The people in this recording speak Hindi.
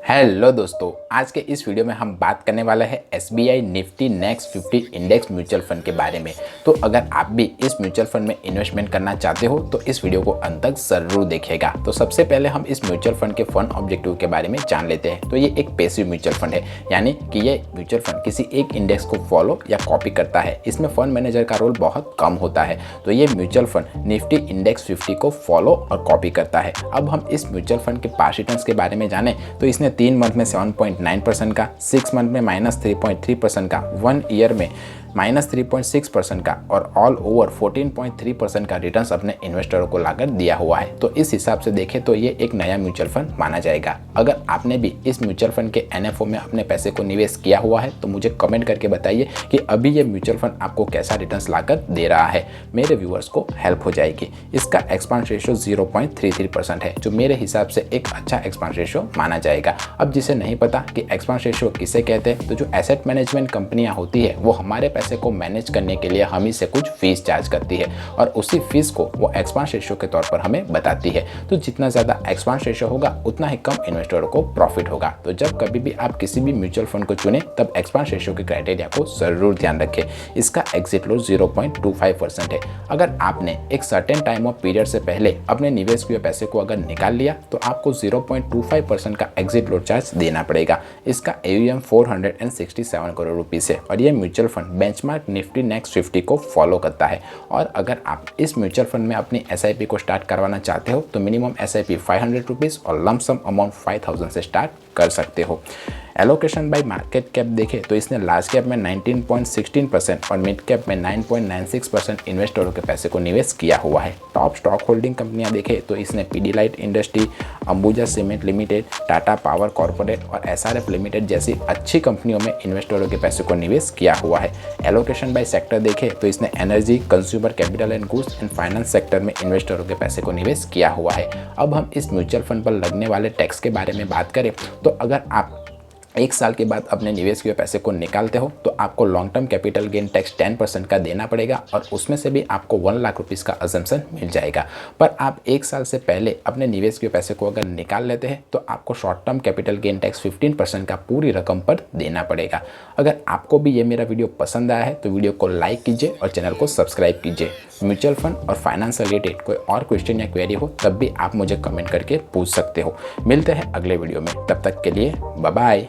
हेलो दोस्तों, आज के इस वीडियो में हम बात करने वाले हैं SBI Nifty next 50 index mutual fund के बारे में। तो अगर आप भी इस म्यूचुअल फंड में इन्वेस्टमेंट करना चाहते हो तो इस वीडियो को अंत तक जरूर देखिएगा। तो सबसे पहले हम इस म्यूचुअल फंड के फंड ऑब्जेक्टिव के बारे में जान लेते हैं। तो ये एक पैसिव म्यूचुअल फंड है, यानी कि ये म्यूचुअल फंड किसी एक इंडेक्स को फॉलो या कॉपी करता है। इसमें फंड मैनेजर का रोल बहुत कम होता है। तो ये म्यूचुअल फंड निफ्टी इंडेक्स 50 को फॉलो और कॉपी करता है। अब हम इस म्यूचुअल फंड के पास रिटर्न्स के बारे में जाने तो इसने 3 मंथ में 7.9% का, 6 मंथ में -3.3% का, 1 ईयर में -3.6% का और ऑल ओवर 14.3% का रिटर्न्स अपने इन्वेस्टरों को लाकर दिया हुआ है। तो इस हिसाब से देखें तो ये एक नया म्यूचुअल फंड माना जाएगा। अगर आपने भी इस म्यूचुअल फंड के NFO में अपने पैसे को निवेश किया हुआ है तो मुझे कमेंट करके बताइए कि अभी ये म्यूचुअल फंड आपको कैसा रिटर्न्स लाकर दे रहा है। मेरे व्यूअर्स को हेल्प हो जाएगी। इसका एक्सपांस रेशियो 0.33% है, जो मेरे हिसाब से एक अच्छा एक्सपांस रेशियो माना जाएगा। अब जिसे नहीं पता कि एक्सपांस रेशियो किसे कहते हैं, तो जो एसेट मैनेजमेंट कंपनियां होती है वो हमारे पैसे को मैनेज करने के लिए हम ही से कुछ फीस चार्ज करती है और उसी फीस को वो एक्सपांस रेशियो के तौर पर हमें बताती है। तो जितना ज़्यादा एक्सपांस रेशियो होगा उतना ही कम इन्वेस्टरों को प्रॉफिट होगा। तो जब कभी भी आप किसी भी म्यूचुअल फंड को चुने तब एक्सपांस रेशियो के क्राइटेरिया को जरूर ध्यान रखें। इसका एग्जिट लॉस 0.25% है। अगर आपने एक सर्टेन टाइम ऑफ पीरियड से पहले अपने निवेश किए पैसे को अगर निकाल लिया तो आपको 0.25% का एग्जिट लॉस चार्ज देना पड़ेगा। इसका AUM 467 करोड़ रुपीस है और ये mutual fund benchmark Nifty next 50 को फॉलो करता है। और अगर आप इस म्यूचुअल फंड में अपनी SIP को स्टार्ट करवाना चाहते हो तो मिनिमम SIP 500 रुपीज़ और लमसम अमाउंट 5000 से स्टार्ट कर सकते हो। एलोकेशन बाय मार्केट कैप देखें तो इसने लार्ज कैप में 19.16% और मिड कैप में 9.96% इन्वेस्टरों के पैसे को निवेश किया हुआ है। टॉप स्टॉक होल्डिंग कंपनियां देखें तो इसने Pidilite industry, Ambuja cement limited, Tata power corporate और SRF लिमिटेड जैसी अच्छी कंपनियों में इन्वेस्टरों के पैसे को निवेश किया हुआ है। एलोकेशन बाय सेक्टर देखें तो इसने energy, consumer capital and goods and finance sector में इन्वेस्टरों के पैसे को निवेश किया हुआ है। अब हम इस म्यूचुअल फंड पर लगने वाले टैक्स के बारे में बात करें तो अगर आप 1 साल के बाद अपने निवेश किए पैसे को निकालते हो तो आपको long term capital gain tax 10% का देना पड़ेगा और उसमें से भी आपको 1 लाख रुपीज़ का अजम्पशन मिल जाएगा। पर आप 1 साल से पहले अपने निवेश किए पैसे को अगर निकाल लेते हैं तो आपको short term capital gain tax 15% का पूरी रकम पर देना पड़ेगा। अगर आपको भी ये मेरा वीडियो पसंद आया है तो वीडियो को लाइक कीजिए और चैनल को सब्सक्राइब कीजिए। म्यूचुअल फंड और फाइनेंस से रिलेटेड कोई और क्वेश्चन या क्वेरी हो तब भी आप मुझे कमेंट करके पूछ सकते हो। मिलते हैं अगले वीडियो में, तब तक के लिए बाय बाय।